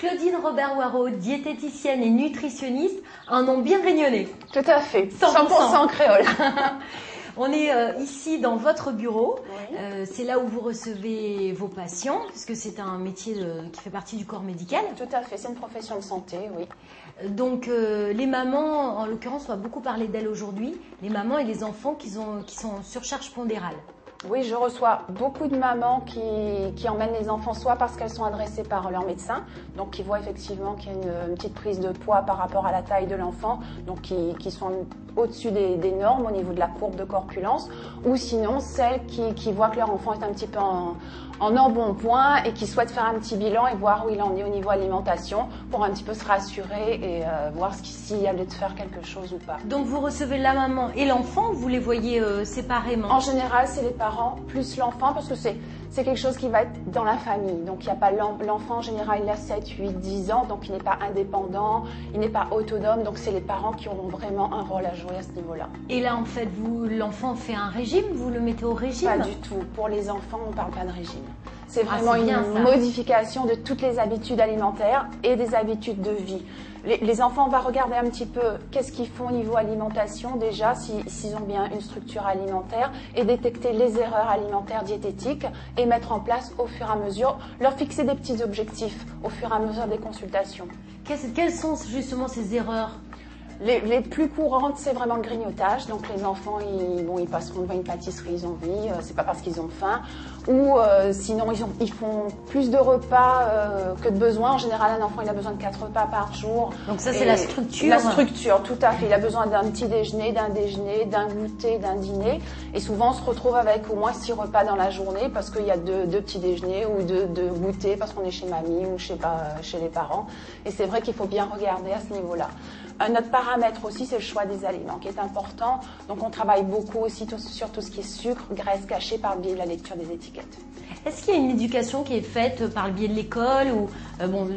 Claudine Robert-Waraud, diététicienne et nutritionniste, un nom bien réunionnais. Tout à fait, 100% créole. On est ici dans votre bureau, Oui. C'est là où vous recevez vos patients, puisque c'est un métier qui fait partie du corps médical. Tout à fait, c'est une profession de santé, oui. Donc les mamans, en l'occurrence, on va beaucoup parler d'elles aujourd'hui, les mamans et les enfants qui sont en surcharge pondérale. Oui, je reçois beaucoup de mamans qui emmènent les enfants soit parce qu'elles sont adressées par leur médecin, donc qui voient effectivement qu'il y a une petite prise de poids par rapport à la taille de l'enfant, donc qui sont au-dessus des normes au niveau de la courbe de corpulence, ou sinon celles qui voient que leur enfant est un petit peu en embonpoint et qui souhaitent faire un petit bilan et voir où il en est au niveau alimentation pour un petit peu se rassurer et voir s'il y a lieu de faire quelque chose ou pas. Donc vous recevez la maman et l'enfant, vous les voyez séparément? En général, c'est les parents plus l'enfant parce que c'est quelque chose qui va être dans la famille. Donc il n'y a pas l'enfant, en général, il a 7, 8, 10 ans, donc il n'est pas indépendant, il n'est pas autonome, donc c'est les parents qui auront vraiment un rôle à jouer à ce niveau-là. Et là, en fait, l'enfant fait un régime, vous le mettez au régime? Pas du tout. Pour les enfants, on ne parle pas de régime. C'est Ah, vraiment c'est bien, une ça. modification de toutes les habitudes alimentaires et des habitudes de vie. Les enfants, on va regarder un petit peu qu'est-ce qu'ils font au niveau alimentation déjà, s'ils ont bien une structure alimentaire et détecter les erreurs alimentaires diététiques et mettre en place au fur et à mesure, leur fixer des petits objectifs au fur et à mesure des consultations. Quelles sont justement ces erreurs? Les plus courantes, c'est vraiment le grignotage. Donc les enfants, ils passeront devant une pâtisserie, ils ont envie, c'est pas parce qu'ils ont faim. Ou sinon, ils font plus de repas que de besoin. En général, un enfant, il a besoin de 4 repas par jour. Donc ça, c'est la structure. La structure, tout à fait. Il a besoin d'un petit déjeuner, d'un goûter, d'un dîner. Et souvent, on se retrouve avec au moins 6 repas dans la journée parce qu'il y a deux petits déjeuners ou deux goûters parce qu'on est chez mamie ou chez les parents. Et c'est vrai qu'il faut bien regarder à ce niveau-là. Un autre paramètre aussi, c'est le choix des aliments qui est important. Donc on travaille beaucoup aussi sur tout ce qui est sucre, graisse cachée par le biais de la lecture des étiquettes. Est-ce qu'il y a une éducation qui est faite par le biais de l'école ou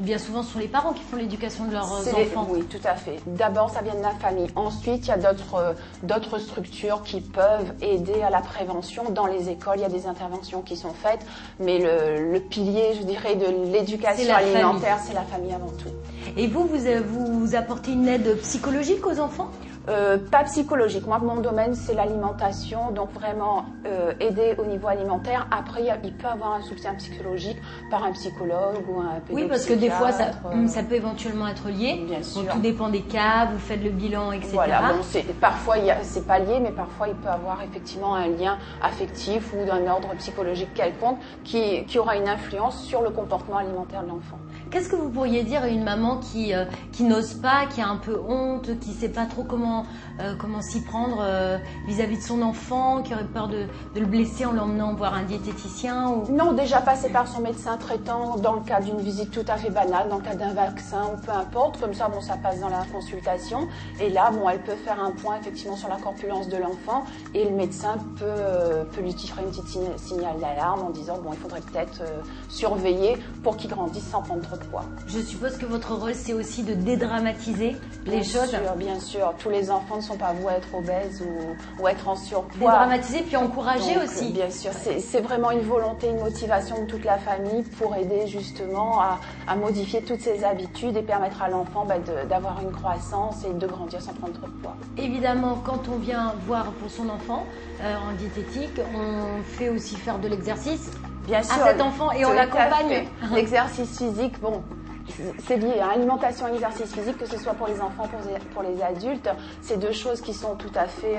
bien souvent ce sont les parents qui font l'éducation de leurs enfants? Oui, tout à fait. D'abord, ça vient de la famille. Ensuite, il y a d'autres structures qui peuvent aider à la prévention. Dans les écoles, il y a des interventions qui sont faites, mais le pilier, je dirais, de l'éducation alimentaire, c'est la famille avant tout. Et vous apportez une aide psychologique aux enfants? Pas psychologique. Moi, mon domaine, c'est l'alimentation. Donc, vraiment aider au niveau alimentaire. Après, il peut avoir un soutien psychologique par un psychologue ou un pédopsychiatre. Oui, parce que des fois, ça peut éventuellement être lié. Bien sûr. Donc, tout dépend des cas, vous faites le bilan, etc. Voilà, bon, parfois, c'est pas lié, mais parfois, il peut avoir effectivement un lien affectif ou d'un ordre psychologique quelconque qui aura une influence sur le comportement alimentaire de l'enfant. Qu'est-ce que vous pourriez dire à une maman qui n'ose pas, qui a un peu honte, qui ne sait pas trop comment s'y prendre vis-à-vis de son enfant, qui aurait peur de le blesser en l'emmenant voir un diététicien Non, déjà passer par son médecin traitant dans le cadre d'une visite tout à fait banale, dans le cadre d'un vaccin ou peu importe. Comme ça, ça passe dans la consultation. Et là, elle peut faire un point effectivement sur la corpulence de l'enfant et le médecin peut lui tirer une petite signal d'alarme en disant il faudrait peut-être surveiller pour qu'il grandisse sans prendre trop de poids. Je suppose que votre rôle, c'est aussi de dédramatiser les choses. Bien sûr. Tous les enfants ne sont pas voués à être obèses ou être en surpoids. Dédramatiser puis encourager aussi. Bien sûr, c'est vraiment une volonté, une motivation de toute la famille pour aider justement à modifier toutes ces habitudes et permettre à l'enfant d'avoir une croissance et de grandir sans prendre trop de poids. Évidemment, quand on vient voir pour son enfant en diététique, on fait aussi faire de l'exercice. Bien sûr, à cet enfant et on l'accompagne. L'exercice physique, c'est lié à alimentation et exercice physique, que ce soit pour les enfants, pour les adultes, c'est deux choses qui sont tout à fait,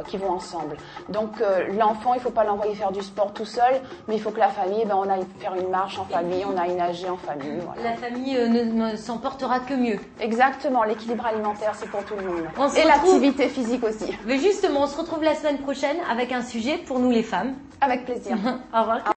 qui vont ensemble. Donc l'enfant, il ne faut pas l'envoyer faire du sport tout seul, mais il faut que la famille, on aille faire une marche en famille, on aille nager en famille. Voilà. La famille ne s'en portera que mieux. Exactement, l'équilibre alimentaire, c'est pour tout le monde. Et l'activité physique aussi. Mais justement, on se retrouve la semaine prochaine avec un sujet pour nous les femmes. Avec plaisir. Au revoir.